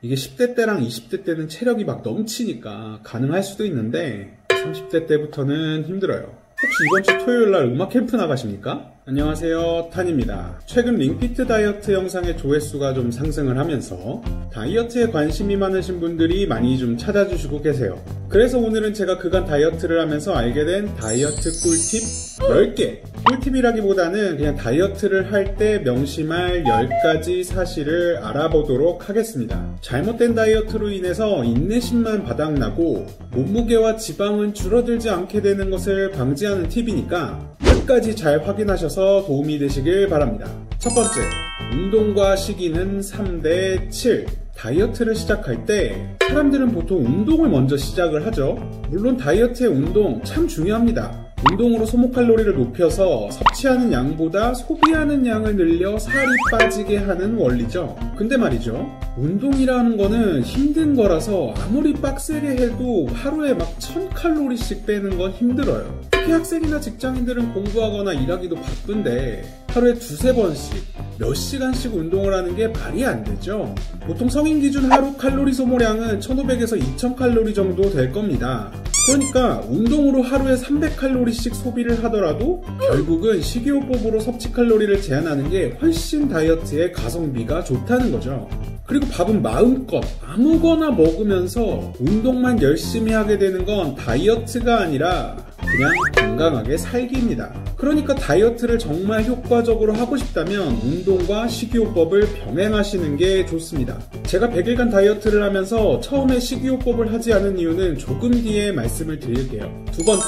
이게 10대 때랑 20대 때는 체력이 막 넘치니까 가능할 수도 있는데 30대 때부터는 힘들어요. 혹시 이번 주 토요일날 음악 캠프 나가십니까? 안녕하세요, 탄입니다. 최근 링피트 다이어트 영상의 조회수가 좀 상승을 하면서 다이어트에 관심이 많으신 분들이 많이 좀 찾아주시고 계세요. 그래서 오늘은 제가 그간 다이어트를 하면서 알게 된 다이어트 꿀팁 10개! 꿀팁이라기보다는 그냥 다이어트를 할 때 명심할 10가지 사실을 알아보도록 하겠습니다. 잘못된 다이어트로 인해서 인내심만 바닥나고 몸무게와 지방은 줄어들지 않게 되는 것을 방지하는 팁이니까 끝까지 잘 확인하셔서 도움이 되시길 바랍니다. 첫 번째, 운동과 시기는 3대 7. 다이어트를 시작할 때 사람들은 보통 운동을 먼저 시작을 하죠. 물론 다이어트의 운동 참 중요합니다. 운동으로 소모칼로리를 높여서 섭취하는 양보다 소비하는 양을 늘려 살이 빠지게 하는 원리죠. 근데 말이죠, 운동이라는 거는 힘든 거라서 아무리 빡세게 해도 하루에 막 1000칼로리씩 빼는 건 힘들어요. 특히 학생이나 직장인들은 공부하거나 일하기도 바쁜데 하루에 두세 번씩 몇 시간씩 운동을 하는 게 말이 안 되죠. 보통 성인 기준 하루 칼로리 소모량은 1500에서 2000칼로리 정도 될 겁니다. 그러니까 운동으로 하루에 300칼로리씩 소비를 하더라도 결국은 식이요법으로 섭취 칼로리를 제한하는 게 훨씬 다이어트에 가성비가 좋다는 거죠. 그리고 밥은 마음껏 아무거나 먹으면서 운동만 열심히 하게 되는 건 다이어트가 아니라 그냥 건강하게 살기입니다. 그러니까 다이어트를 정말 효과적으로 하고 싶다면 운동과 식이요법을 병행하시는 게 좋습니다. 제가 100일간 다이어트를 하면서 처음에 식이요법을 하지 않은 이유는 조금 뒤에 말씀을 드릴게요. 두 번째,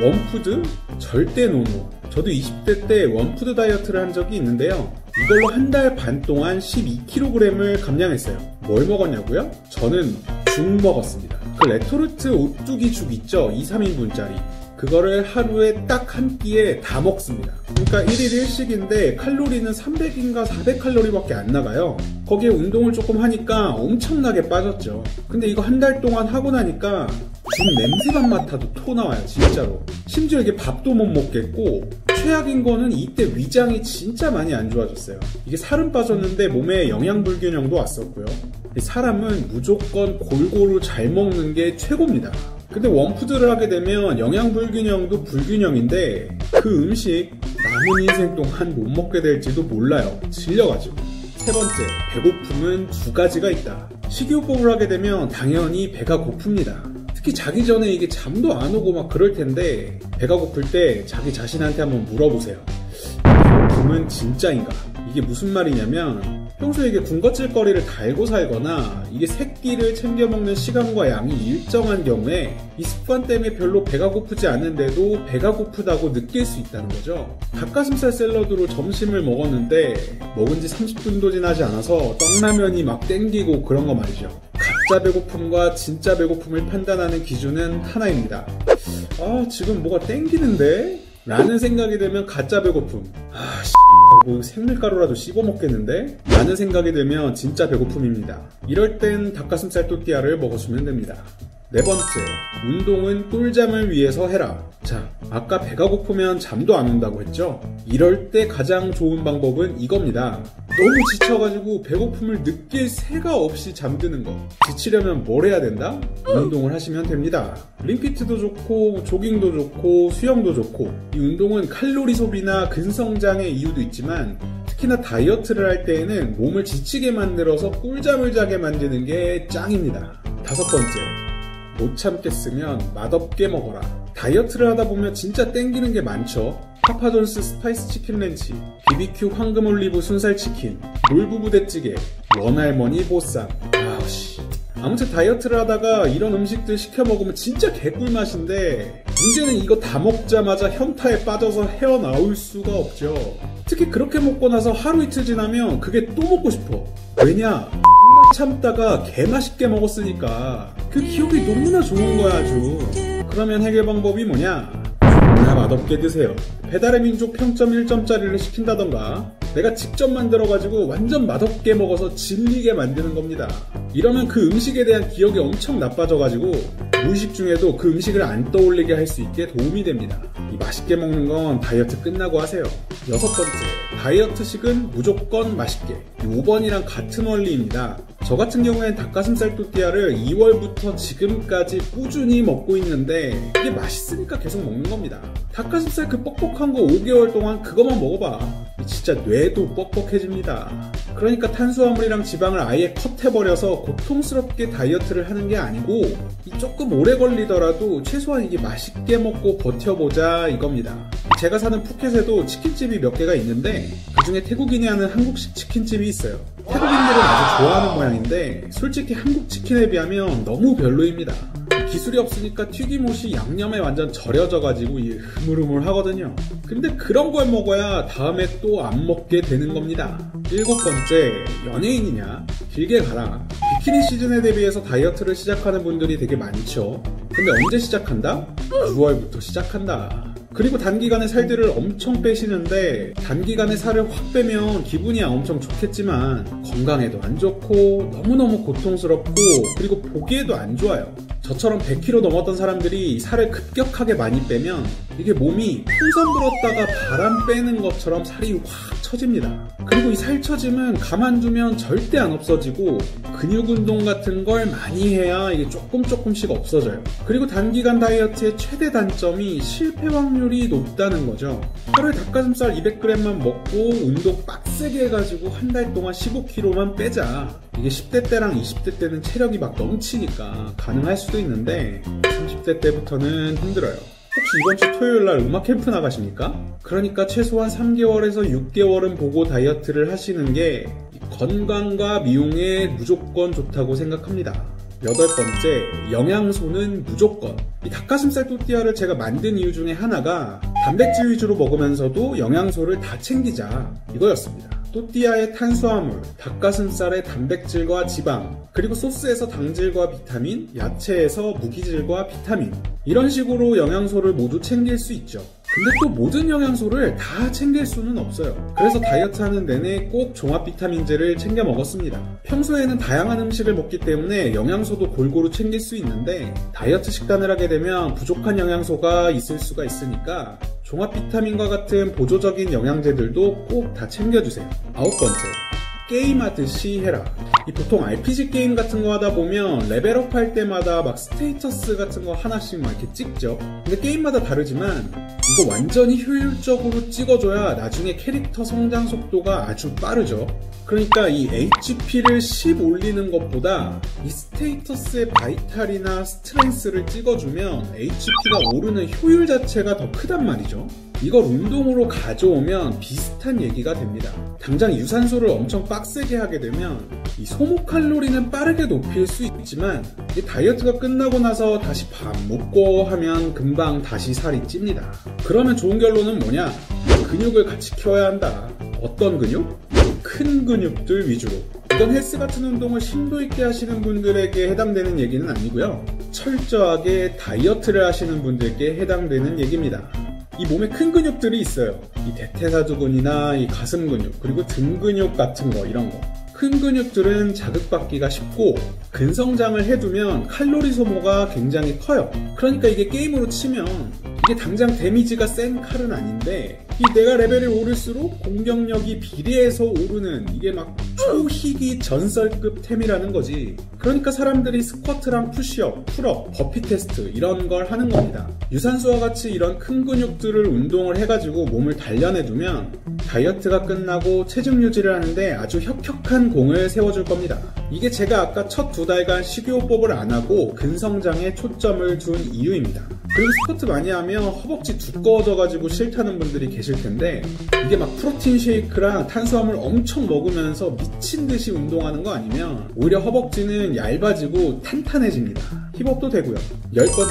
원푸드 절대 노노. 저도 20대 때 원푸드 다이어트를 한 적이 있는데요. 이걸로 한 달 반 동안 12kg을 감량했어요. 뭘 먹었냐고요? 저는 죽 먹었습니다. 그 레토르트 오뚜기 죽 있죠? 2, 3인분짜리. 그거를 하루에 딱 한 끼에 다 먹습니다. 그러니까 1일 1식인데 칼로리는 300인가 400칼로리밖에 안 나가요. 거기에 운동을 조금 하니까 엄청나게 빠졌죠. 근데 이거 한 달 동안 하고 나니까 죽 냄새만 맡아도 토 나와요, 진짜로. 심지어 이게 밥도 못 먹겠고 최악인 거는 이때 위장이 진짜 많이 안 좋아졌어요. 이게 살은 빠졌는데 몸에 영양 불균형도 왔었고요. 사람은 무조건 골고루 잘 먹는 게 최고입니다. 근데 원푸드를 하게 되면 영양 불균형도 불균형인데 그 음식 남은 인생 동안 못 먹게 될지도 몰라요. 질려가지고. 세 번째, 배고픔은 두 가지가 있다. 식이요법을 하게 되면 당연히 배가 고픕니다. 특히 자기 전에 이게 잠도 안 오고 막 그럴 텐데 배가 고플 때 자기 자신한테 한번 물어보세요. 배고픔은 진짜인가? 이게 무슨 말이냐면 평소에 이게 군것질거리를 달고 살거나 이게 새끼를 챙겨 먹는 시간과 양이 일정한 경우에 이 습관 때문에 별로 배가 고프지 않은데도 배가 고프다고 느낄 수 있다는 거죠. 닭가슴살 샐러드로 점심을 먹었는데 먹은 지 30분도 지나지 않아서 떡라면이 막 땡기고 그런 거 말이죠. 가짜 배고픔과 진짜 배고픔을 판단하는 기준은 하나입니다. 지금 뭐가 땡기는데? 라는 생각이 들면 가짜 배고픔. 뭐 생밀가루라도 씹어 먹겠는데? 라는 생각이 들면 진짜 배고픔입니다. 이럴 땐 닭가슴살 또띠아를 먹어주면 됩니다. 네 번째, 운동은 꿀잠을 위해서 해라. 자, 아까 배가 고프면 잠도 안 온다고 했죠? 이럴 때 가장 좋은 방법은 이겁니다. 너무 지쳐가지고 배고픔을 느낄 새가 없이 잠드는 거. 지치려면 뭘 해야 된다? 운동을 하시면 됩니다. 링피트도 좋고 조깅도 좋고 수영도 좋고 이 운동은 칼로리 소비나 근성장의 이유도 있지만 특히나 다이어트를 할 때에는 몸을 지치게 만들어서 꿀잠을 자게 만드는 게 짱입니다. 다섯 번째, 못 참겠으면 맛없게 먹어라. 다이어트를 하다 보면 진짜 땡기는 게 많죠. 파파존스 스파이스 치킨 렌치, BBQ 황금 올리브 순살 치킨, 물부부대찌개, 원할머니 보쌈. 아무튼 다이어트를 하다가 이런 음식들 시켜 먹으면 진짜 개꿀맛인데 문제는 이거 다 먹자마자 현타에 빠져서 헤어나올 수가 없죠. 특히 그렇게 먹고 나서 하루 이틀 지나면 그게 또 먹고 싶어. 왜냐? 참다가 개맛있게 먹었으니까 그 기억이 너무나 좋은 거야 아주. 그러면 해결 방법이 뭐냐? 존나 맛없게 드세요. 배달의 민족 평점 1점짜리를 시킨다던가 내가 직접 만들어가지고 완전 맛없게 먹어서 질리게 만드는 겁니다. 이러면 그 음식에 대한 기억이 엄청 나빠져가지고 무의식 중에도 그 음식을 안 떠올리게 할 수 있게 도움이 됩니다. 이 맛있게 먹는 건 다이어트 끝나고 하세요. 6번째, 다이어트식은 무조건 맛있게. 5번이랑 같은 원리입니다. 저 같은 경우엔 닭가슴살 또띠아를 2월부터 지금까지 꾸준히 먹고 있는데 이게 맛있으니까 계속 먹는 겁니다. 닭가슴살 그 뻑뻑한 거 5개월 동안 그것만 먹어봐. 진짜 뇌도 뻑뻑해집니다. 그러니까 탄수화물이랑 지방을 아예 컷해버려서 고통스럽게 다이어트를 하는 게 아니고 조금 오래 걸리더라도 최소한 이게 맛있게 먹고 버텨보자 이겁니다. 제가 사는 푸켓에도 치킨집이 몇 개가 있는데 그중에 태국인이 하는 한국식 치킨집이 있어요. 태국인들은 아주 좋아하는 모양인데 솔직히 한국 치킨에 비하면 너무 별로입니다. 기술이 없으니까 튀김옷이 양념에 완전 절여져가지고 흐물흐물 하거든요. 근데 그런 걸 먹어야 다음에 또 안 먹게 되는 겁니다. 7번째, 연예인이냐? 길게 가라. 비키니 시즌에 대비해서 다이어트를 시작하는 분들이 되게 많죠. 근데 언제 시작한다? 6월부터 시작한다. 그리고 단기간에 살들을 엄청 빼시는데 단기간에 살을 확 빼면 기분이야 엄청 좋겠지만 건강에도 안 좋고 너무너무 고통스럽고 그리고 보기에도 안 좋아요. 저처럼 100kg 넘었던 사람들이 살을 급격하게 많이 빼면 이게 몸이 풍선 불었다가 바람 빼는 것처럼 살이 확 처집니다. 그리고 이 살 처짐은 가만두면 절대 안 없어지고 근육 운동 같은 걸 많이 해야 이게 조금씩 없어져요. 그리고 단기간 다이어트의 최대 단점이 실패 확률이 높다는 거죠. 하루에 닭가슴살 200g만 먹고 운동 빡세게 해가지고 한 달 동안 15kg만 빼자. 이게 10대 때랑 20대 때는 체력이 막 넘치니까 가능할 수도 있는데 30대 때부터는 힘들어요. 혹시 이번 주 토요일날 음악 캠프 나가십니까? 그러니까 최소한 3개월에서 6개월은 보고 다이어트를 하시는 게 건강과 미용에 무조건 좋다고 생각합니다. 8번째, 영양소는 무조건. 이 닭가슴살 또띠아를 제가 만든 이유 중에 하나가 단백질 위주로 먹으면서도 영양소를 다 챙기자 이거였습니다. 또띠아의 탄수화물, 닭가슴살의 단백질과 지방, 그리고 소스에서 당질과 비타민, 야채에서 무기질과 비타민 이런 식으로 영양소를 모두 챙길 수 있죠. 근데 또 모든 영양소를 다 챙길 수는 없어요. 그래서 다이어트 하는 내내 꼭 종합 비타민제를 챙겨 먹었습니다. 평소에는 다양한 음식을 먹기 때문에 영양소도 골고루 챙길 수 있는데 다이어트 식단을 하게 되면 부족한 영양소가 있을 수가 있으니까 종합 비타민과 같은 보조적인 영양제들도 꼭 다 챙겨주세요. 9번째, 게임하듯이 해라. 보통 RPG 게임 같은 거 하다 보면 레벨업 할 때마다 막 스테이터스 같은 거 하나씩 막 이렇게 찍죠. 근데 게임마다 다르지만 이거 완전히 효율적으로 찍어줘야 나중에 캐릭터 성장 속도가 아주 빠르죠. 그러니까 이 HP를 10 올리는 것보다 이 스테이터스의 바이탈이나 스트렝스를 찍어주면 HP가 오르는 효율 자체가 더 크단 말이죠. 이걸 운동으로 가져오면 비슷한 얘기가 됩니다. 당장 유산소를 엄청 빡세게 하게 되면 이 소모 칼로리는 빠르게 높일 수 있지만 이 다이어트가 끝나고 나서 다시 밥 먹고 하면 금방 다시 살이 찝니다. 그러면 좋은 결론은 뭐냐? 근육을 같이 키워야 한다. 어떤 근육? 큰 근육들 위주로. 이건 헬스 같은 운동을 심도 있게 하시는 분들에게 해당되는 얘기는 아니고요. 철저하게 다이어트를 하시는 분들께 해당되는 얘기입니다. 이 몸에 큰 근육들이 있어요. 이 대퇴사두근이나 이 가슴 근육, 그리고 등 근육 같은 거, 이런 거. 큰 근육들은 자극받기가 쉽고 근성장을 해두면 칼로리 소모가 굉장히 커요. 그러니까 이게 게임으로 치면 이게 당장 데미지가 센 칼은 아닌데 이 내가 레벨이 오를수록 공격력이 비례해서 오르는 이게 막 초희귀 전설급 템이라는 거지. 그러니까 사람들이 스쿼트랑 푸시업, 풀업, 버피 테스트 이런 걸 하는 겁니다. 유산소와 같이 이런 큰 근육들을 운동을 해가지고 몸을 단련해두면 다이어트가 끝나고 체중 유지를 하는데 아주 혁혁한 공을 세워줄 겁니다. 이게 제가 아까 첫 2달간 식이요법을 안 하고 근성장에 초점을 둔 이유입니다. 그리고 스쿼트 많이 하면 허벅지 두꺼워져가지고 싫다는 분들이 계실 텐데 이게 막 프로틴 쉐이크랑 탄수화물 엄청 먹으면서 미친듯이 운동하는 거 아니면 오히려 허벅지는 얇아지고 탄탄해집니다. 힙업도 되고요. 10번째,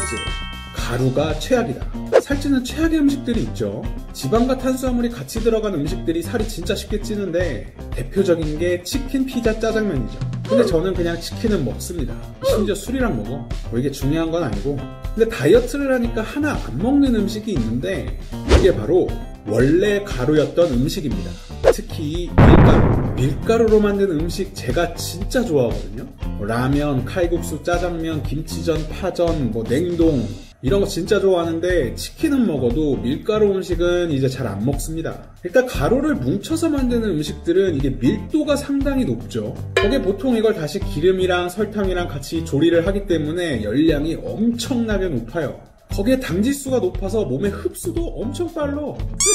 가루가 최악이다. 살찌는 최악의 음식들이 있죠. 지방과 탄수화물이 같이 들어간 음식들이 살이 진짜 쉽게 찌는데 대표적인 게 치킨, 피자, 짜장면이죠. 근데 저는 그냥 치킨은 먹습니다. 심지어 술이랑 먹어. 뭐 이게 중요한 건 아니고. 근데 다이어트를 하니까 하나 안 먹는 음식이 있는데 이게 바로 원래 가루였던 음식입니다. 특히 밀가루. 밀가루로 만든 음식 제가 진짜 좋아하거든요. 라면, 칼국수, 짜장면, 김치전, 파전, 냉동 이런 거 진짜 좋아하는데 치킨은 먹어도 밀가루 음식은 이제 잘 안 먹습니다. 일단 가루를 뭉쳐서 만드는 음식들은 이게 밀도가 상당히 높죠. 거기에 보통 이걸 다시 기름이랑 설탕이랑 같이 조리를 하기 때문에 열량이 엄청나게 높아요. 거기에 당지수가 높아서 몸의 흡수도 엄청 빨라.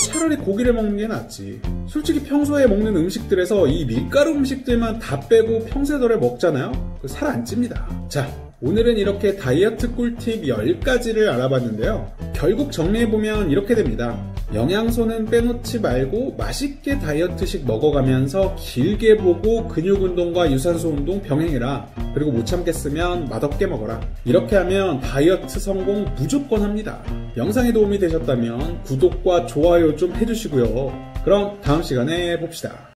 차라리 고기를 먹는 게 낫지. 솔직히 평소에 먹는 음식들에서 이 밀가루 음식들만 다 빼고 평소에 먹잖아요. 살 안 찝니다. 자, 오늘은 이렇게 다이어트 꿀팁 10가지를 알아봤는데요. 결국 정리해보면 이렇게 됩니다. 영양소는 빼놓지 말고 맛있게 다이어트식 먹어가면서 길게 보고 근육운동과 유산소 운동 병행해라. 그리고 못 참겠으면 맛없게 먹어라. 이렇게 하면 다이어트 성공 무조건 합니다. 영상이 도움이 되셨다면 구독과 좋아요 좀 해주시고요. 그럼 다음 시간에 봅시다.